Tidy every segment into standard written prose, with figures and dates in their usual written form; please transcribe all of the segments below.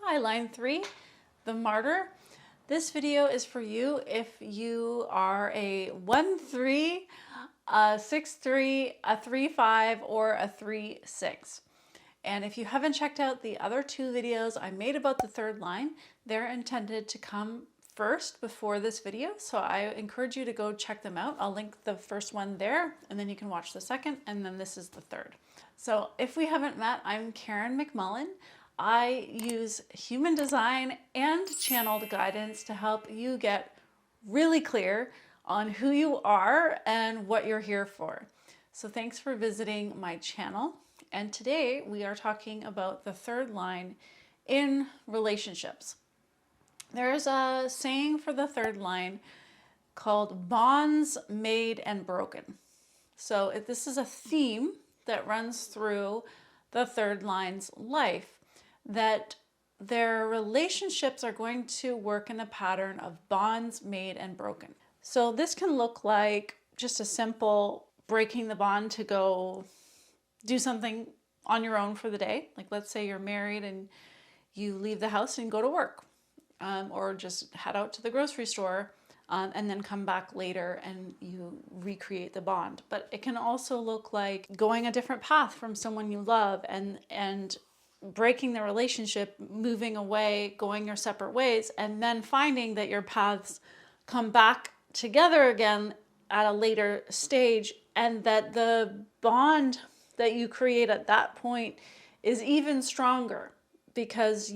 Hi, line 3, the Martyr. This video is for you if you are a 1-3, a 6-3, a 3-5, or a 3-6. And if you haven't checked out the other two videos I made about the third line, they're intended to come first before this video. So I encourage you to go check them out. I'll link the first one there, and then you can watch the second, and then this is the third. So if we haven't met, I'm Karen McMullen. I use human design and channeled guidance to help you get really clear on who you are and what you're here for. So thanks for visiting my channel. And today we are talking about the third line in relationships. There's a saying for the third line called bonds made and broken. So this is a theme that runs through the third line's life, that their relationships are going to work in a pattern of bonds made and broken. So this can look like just a simple breaking the bond to go do something on your own for the day. Like let's say you're married and you leave the house and go to work, or just head out to the grocery store and then come back later and you recreate the bond. But it can also look like going a different path from someone you love and breaking the relationship, moving away, going your separate ways, and then finding that your paths come back together again at a later stage, and that the bond that you create at that point is even stronger because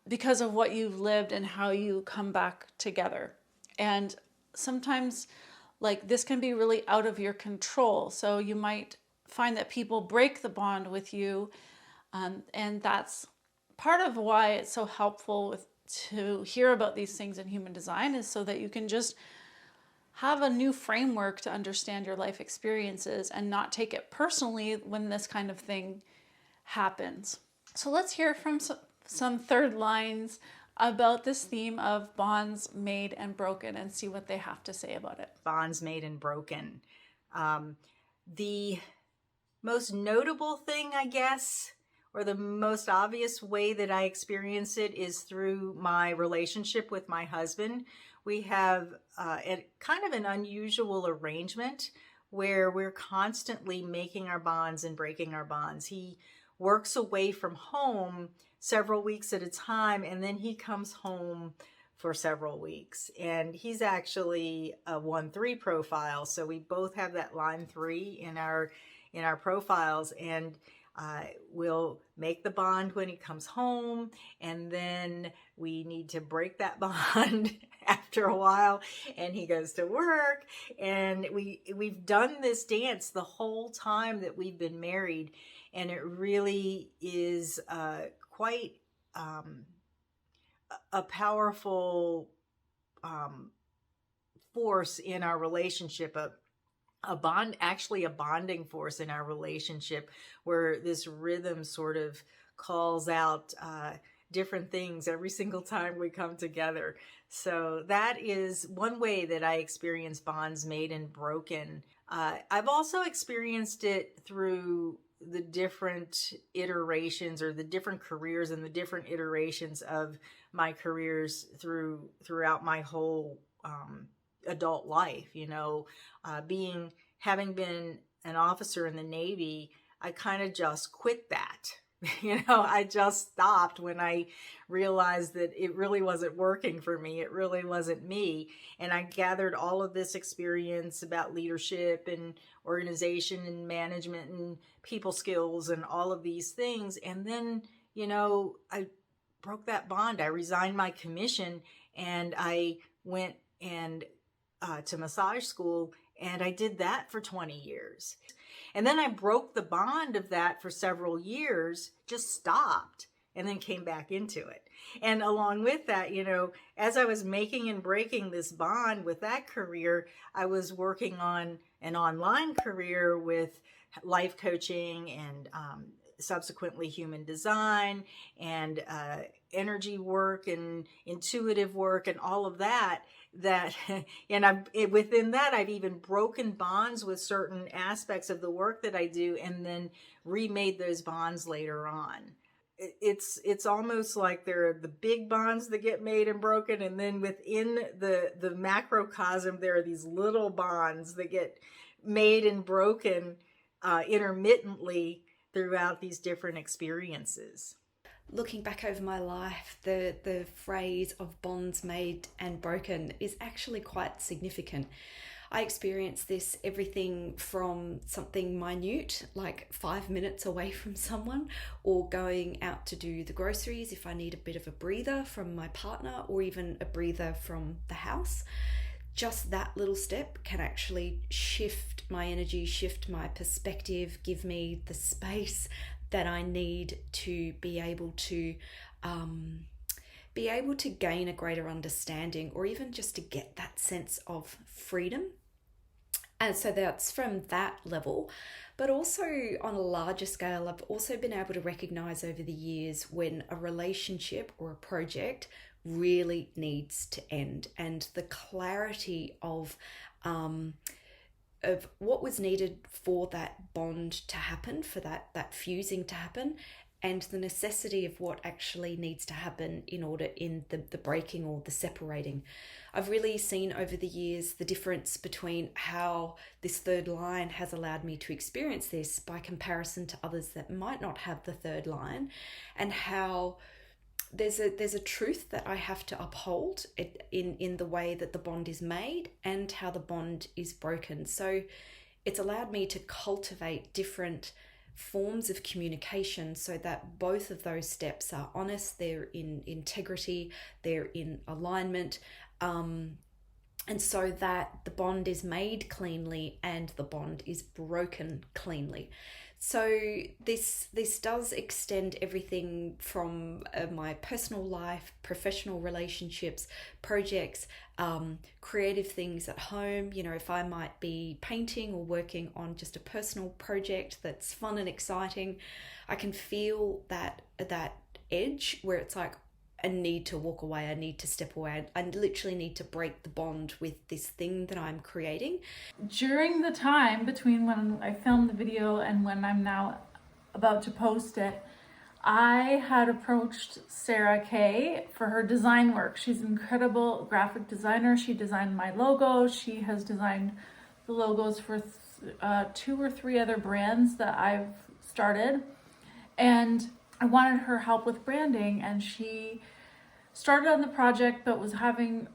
because of what you've lived and how you come back together. And sometimes like this can be really out of your control. So you might find that people break the bond with you, and that's part of why it's so helpful to hear about these things in human design, is so that you can just have a new framework to understand your life experiences and not take it personally when this kind of thing happens. So let's hear from some third lines about this theme of bonds made and broken and see what they have to say about it. Bonds made and broken. The most notable thing, I guess, or the most obvious way that I experience it is through my relationship with my husband. We have kind of an unusual arrangement where we're constantly making our bonds and breaking our bonds. He works away from home several weeks at a time, and then he comes home for several weeks. And he's actually a 1-3 profile, so we both have that line 3 in our profiles, and we'll make the bond when he comes home, and then we need to break that bond after a while, and he goes to work. And we've done this dance the whole time that we've been married, and it really is quite a powerful force in our relationship, a bonding force in our relationship, where this rhythm sort of calls out different things every single time we come together. So that is one way that I experience bonds made and broken. I've also experienced it through the different iterations, or the different careers and the different iterations of my careers throughout my whole adult life. Having been an officer in the Navy, I kind of just quit that. I just stopped when I realized that it really wasn't working for me. It really wasn't me. And I gathered all of this experience about leadership and organization and management and people skills and all of these things. And then, I broke that bond. I resigned my commission, and I went to massage school, and I did that for 20 years. And then I broke the bond of that for several years, just stopped, and then came back into it. And along with that, as I was making and breaking this bond with that career, I was working on an online career with life coaching and subsequently human design and energy work and intuitive work and all of that. Within that, I've even broken bonds with certain aspects of the work that I do, and then remade those bonds later on. it's almost like there are the big bonds that get made and broken, and then within the macrocosm there are these little bonds that get made and broken intermittently throughout these different experiences. Looking back over my life, the phrase of bonds made and broken is actually quite significant. I experience this everything from something minute, like 5 minutes away from someone, or going out to do the groceries if I need a bit of a breather from my partner, or even a breather from the house. Just that little step can actually shift my energy, shift my perspective, give me the space that I need to be able to gain a greater understanding, or even just to get that sense of freedom. And so that's from that level. But also on a larger scale, I've also been able to recognize over the years when a relationship or a project really needs to end, and the clarity of what was needed for that bond to happen, for that fusing to happen, and the necessity of what actually needs to happen in the breaking or the separating. I've really seen over the years the difference between how this third line has allowed me to experience this by comparison to others that might not have the third line, and how there's a truth that I have to uphold in the way that the bond is made and how the bond is broken. So it's allowed me to cultivate different forms of communication so that both of those steps are honest, they're in integrity, they're in alignment, and so that the bond is made cleanly and the bond is broken cleanly. So this does extend everything from my personal life, professional relationships, projects, creative things at home. You know, if I might be painting or working on just a personal project that's fun and exciting, I can feel that edge where it's like, I need to walk away, I need to step away, I literally need to break the bond with this thing that I'm creating. During the time between when I filmed the video and when I'm now about to post it, I had approached Sarah Kay for her design work. She's an incredible graphic designer. She designed my logo. She has designed the logos for 2 or 3 other brands that I've started. And I wanted her help with branding, and she started on the project but was having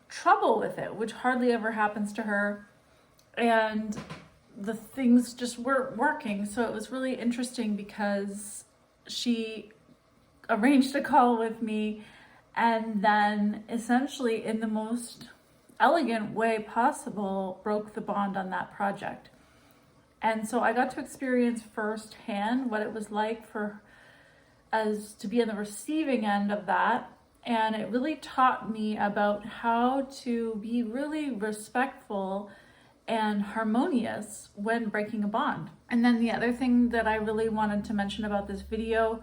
trouble with it, which hardly ever happens to her. And the things just weren't working. So it was really interesting because she arranged a call with me and then essentially in the most elegant way possible broke the bond on that project. And so I got to experience firsthand what it was like for as to be on the receiving end of that. And it really taught me about how to be really respectful and harmonious when breaking a bond. And then the other thing that I really wanted to mention about this video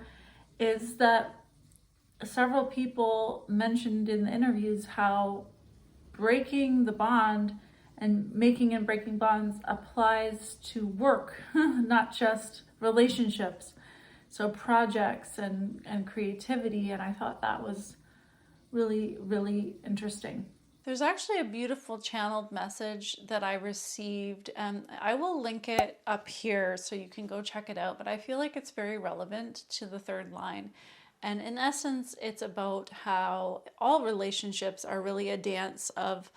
is that several people mentioned in the interviews how breaking the bond and making and breaking bonds applies to work, not just relationships. So projects and creativity, and I thought that was really, really interesting. There's actually a beautiful channeled message that I received, and I will link it up here so you can go check it out, but I feel like it's very relevant to the third line. And in essence, it's about how all relationships are really a dance of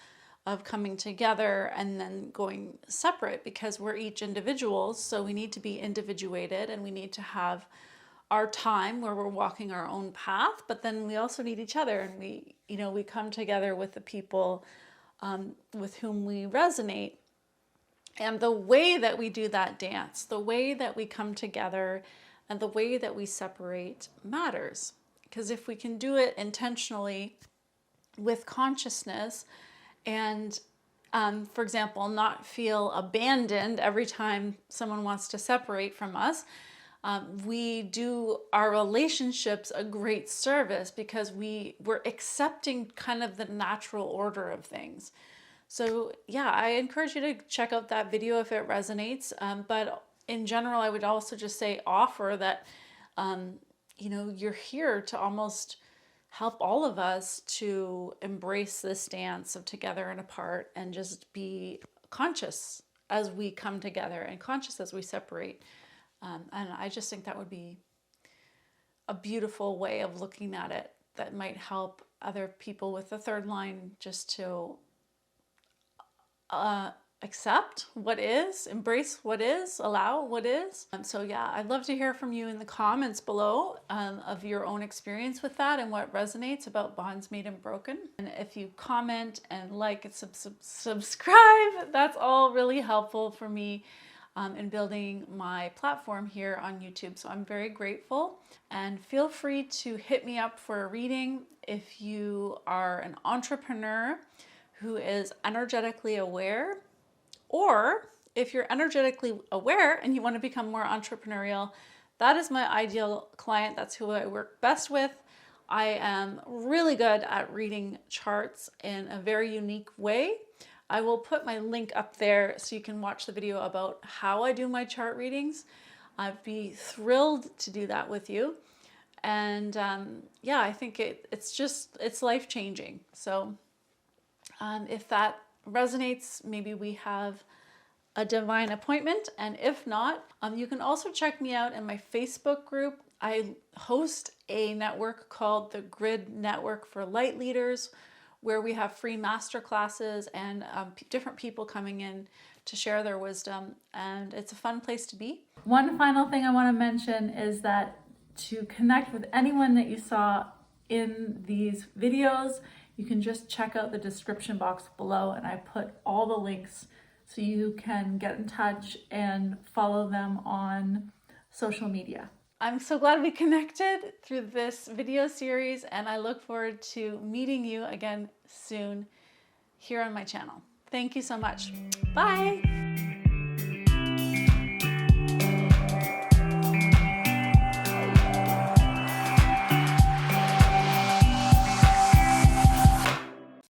coming together and then going separate, because we're each individuals, so we need to be individuated and we need to have our time where we're walking our own path, but then we also need each other, and we come together with the people with whom we resonate. And the way that we do that dance, the way that we come together and the way that we separate matters. Because if we can do it intentionally with consciousness and for example, not feel abandoned every time someone wants to separate from us, we do our relationships a great service because we're accepting kind of the natural order of things. So yeah, I encourage you to check out that video if it resonates. But in general, I would also just say offer that you know, you're here to almost help all of us to embrace this dance of together and apart, and just be conscious as we come together and conscious as we separate. And I just think that would be a beautiful way of looking at it that might help other people with the third line just to accept what is, embrace what is, allow what is. So yeah, I'd love to hear from you in the comments below of your own experience with that and what resonates about bonds made and broken. And if you comment and like and subscribe, that's all really helpful for me in building my platform here on YouTube. So I'm very grateful, and feel free to hit me up for a reading if you are an entrepreneur who is energetically aware, or if you're energetically aware and you want to become more entrepreneurial. That is my ideal client. That's who I work best with. I am really good at reading charts in a very unique way. I will put my link up there so you can watch the video about how I do my chart readings. I'd be thrilled to do that with you. And yeah, I think it's life-changing. So if that resonates, maybe we have a divine appointment. And if not, you can also check me out in my Facebook group. I host a network called the Grid Network for Light Leaders, where we have free masterclasses and different people coming in to share their wisdom, and it's a fun place to be. One final thing I want to mention is that to connect with anyone that you saw in these videos, you can just check out the description box below, and I put all the links so you can get in touch and follow them on social media. I'm so glad we connected through this video series, and I look forward to meeting you again soon here on my channel. Thank you so much. Bye.